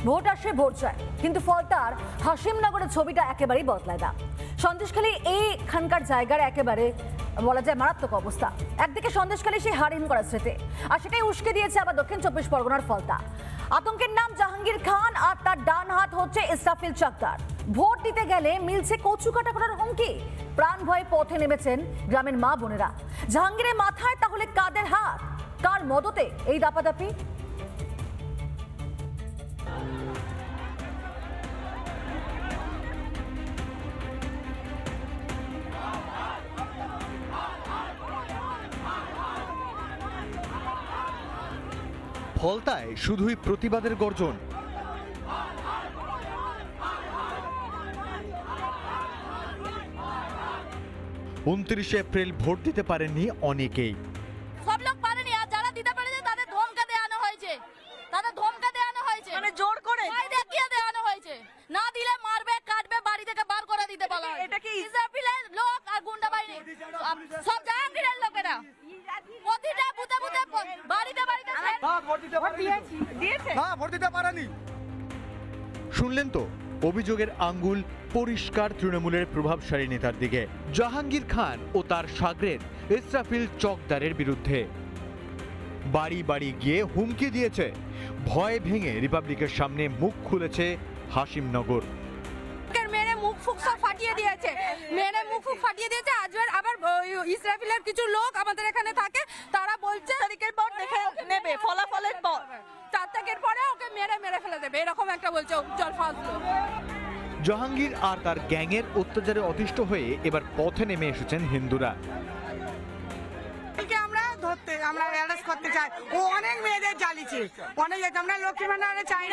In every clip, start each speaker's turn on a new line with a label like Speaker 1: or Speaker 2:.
Speaker 1: Vote আসে vote যায়, কিন্তু ফলতার হাসিমনগরের ছবিটা একেবারেই বদলায় না। সন্দেশখালী এইখানকার জায়গার একেবারে বলা যায় মারাত্মক অবস্থা। একদিকে সন্দেশখালী সেই হারিম করা স্মৃতি, আর সেটাই উস্কে দিয়েছে আবার দক্ষিণ চব্বিশ পরগনার ফলতা। আতঙ্কের নাম জাহাঙ্গীর খান, আর তার ডান হাত হচ্ছে ইসরাফিল চকদার। ভোট দিতে গেলে মিলছে কচু কাটা করার হুমকি। প্রাণ ভয়ে পথে নেমেছেন গ্রামের মা বোনেরা। জাহাঙ্গীরের মাথায় তাহলে কাদের হাত, কার মদতে এই দাপাদাপি?
Speaker 2: ফলতায় শুধুই প্রতিবাদের গর্জন। 29 এপ্রিল ভোট দিতে পারেননি অনেকেই।
Speaker 3: সব লোক পারেনি, আর যারা দিতে পেরেছে তাদের ধমকা দেওয়ানো হয়েছে, মানে জোর করে ভয় দেখিয়ে দেওয়ানো হয়েছে। না দিলে মারবে, কাটবে, বাড়ি থেকে বার করে দিতে বলা হয়। এটা কি ইসরাফিলের লোক আর গুন্ডা বাহিনী, সব জাহাঙ্গীরের লোকেরা প্রতিটা বুতে বুতে বাড়িতে বাড়িতে
Speaker 2: ভোট দিতে পারেনি। শুনলেন তো, অভিযোগের আঙ্গুল পরিষ্কার তৃণমূলের প্রভাবশালী নেতার দিকে, জাহাঙ্গীর খান ও তার সাগরেদ ইসরাফিল চকদারের বিরুদ্ধে। বাড়ি বাড়ি গিয়ে হুমকি দিয়েছে, ভয় ভেঙে রিপাবলিকের সামনে মুখ খুলেছে হাসিমনগর।
Speaker 3: মেরে মুখ ফুক সব ফাটিয়ে দিয়েছে, আবার ইসরাফিলের কিছু লোক আমাদের এখানে থাকে, তারা বলছে তারিখের পর দেখে নেবে, ফলাফলের পর 4 তারিখের পরে ওকে মেরে ফেলে দেবে, এরকম একটা বলছে উজ্জ্বল ফাজলু।
Speaker 2: জাহাঙ্গীর আর তার গ্যাংয়ের অত্যাচারে অতিষ্ঠ হয়ে এবার পথে নেমে এসেছেন হিন্দুরা।
Speaker 4: আমরা অ্যারেস্ট করতে চাই, ও অনেক মেয়েদের জ্বালিয়েছে, অনেক আমরা লক্ষ্মী ভান্ডারে চাই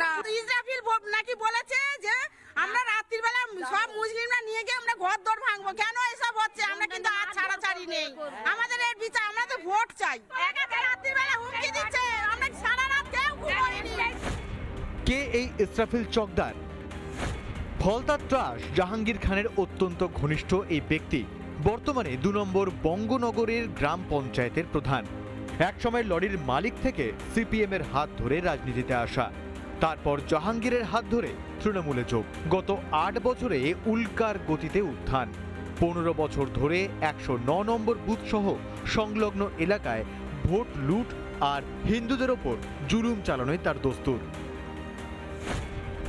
Speaker 4: না। ইসরাফিল নাকি বলেছে যে আমরা রাত্রির বেলা সব মুসলিমরা নিয়ে গিয়ে আমরা ঘর দর ভাঙবো। কেন এসব হচ্ছে? আমরা কিন্তু আর ছাড়াছাড়ি নেই, আমাদের এর বিচার, আমরা তো ভোট চাই। রাত্রির বেলা হুমকি দিচ্ছে, আমরা সারা রাত কেউ ঘুমাইনি।
Speaker 2: কে এই ইসরাফিল চকদার? ফলতার ত্রাস জাহাঙ্গীর খানের অত্যন্ত ঘনিষ্ঠ এই ব্যক্তি বর্তমানে 2 নম্বর বঙ্গনগরের গ্রাম পঞ্চায়েতের প্রধান। একসময় লরির মালিক থেকে সিপিএম এর হাত ধরে রাজনীতিতে আসা, তারপর জাহাঙ্গীরের হাত ধরে তৃণমূলে যোগ। গত 8 বছরে উল্কার গতিতে উত্থান। 15 বছর ধরে 109 নম্বর বুথ সহ সংলগ্ন এলাকায় ভোট লুট আর হিন্দুদের ওপর জুলুম চালানোয় তার দস্তুর।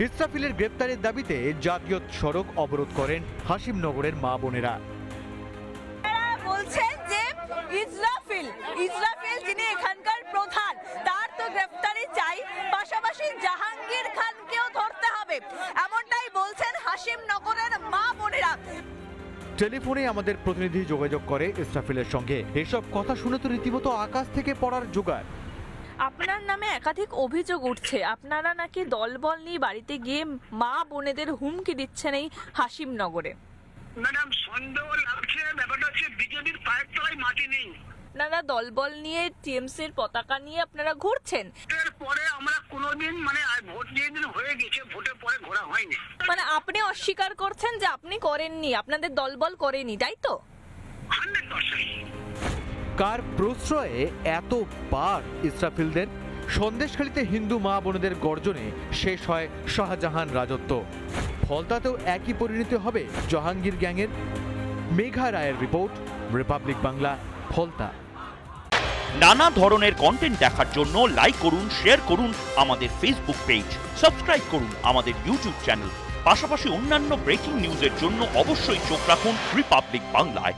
Speaker 2: ইসরাফিলের গ্রেপ্তারের দাবিতে জাতীয় সড়ক অবরোধ করেন হাসিমনগরের মা বোনেরা।
Speaker 3: বলছেন যে ইসরাফিল যিনি এখানকার প্রধান, তার তো গ্রেফতারি চাই, পাশাপাশি জাহাঙ্গীর খানকেও ধরতে হবে, এমনটাই বলছেন হাসিমনগরের মা বোনেরা।
Speaker 2: টেলিফোনে আমাদের প্রতিনিধি যোগাযোগ করে ইসরাফিলের সঙ্গে। এসব কথা শুনে তো রীতিমতো আকাশ থেকে পড়ার জোগাড়।
Speaker 5: আপনার নামে একাধিক অভিযোগ উঠছে, আপনারা নাকি দলবল নিয়ে বাড়িতে গিয়ে মা বোনেদের হুমকি দিচ্ছেন এই হাসিমনগরে।
Speaker 6: ম্যাডাম, সন্দেহ লাগছে, ব্যাপারটা হচ্ছে বিজেপির পায়ের তলায় মাটি নেই।
Speaker 5: আপনারা দলবল নিয়ে টিএমসির পতাকা নিয়ে আপনারা ঘুরছেন।
Speaker 6: এরপরে আমরা কোনোদিন ভোট যেদিন হয়ে গেছে, ভোটের পরে ঘোরা হয়নি।
Speaker 5: মানে আপনি অস্বীকার করছেন যে আপনি করেননি, আপনাদের দলবল করেনি, তাই তো?
Speaker 6: 100%।
Speaker 2: কার প্রশ্রয়ে এত পার ইসরাফিলদের? সন্দেশখালীতে হিন্দু মা বোনেদের গর্জনে শেষ হয় শাহজাহান রাজত্ব। ফলতাতেও একই পরিণতি হবে জাহাঙ্গীর গ্যাংয়ের। মেঘা রায়ের রিপোর্ট, রিপাবলিক বাংলা, ফলতা।
Speaker 7: নানা ধরনের কন্টেন্ট দেখার জন্য লাইক করুন, শেয়ার করুন আমাদের ফেসবুক পেজ, সাবস্ক্রাইব করুন আমাদের ইউটিউব চ্যানেল। পাশাপাশি অন্যান্য ব্রেকিং নিউজের জন্য অবশ্যই চোখ রাখুন রিপাবলিক বাংলায়।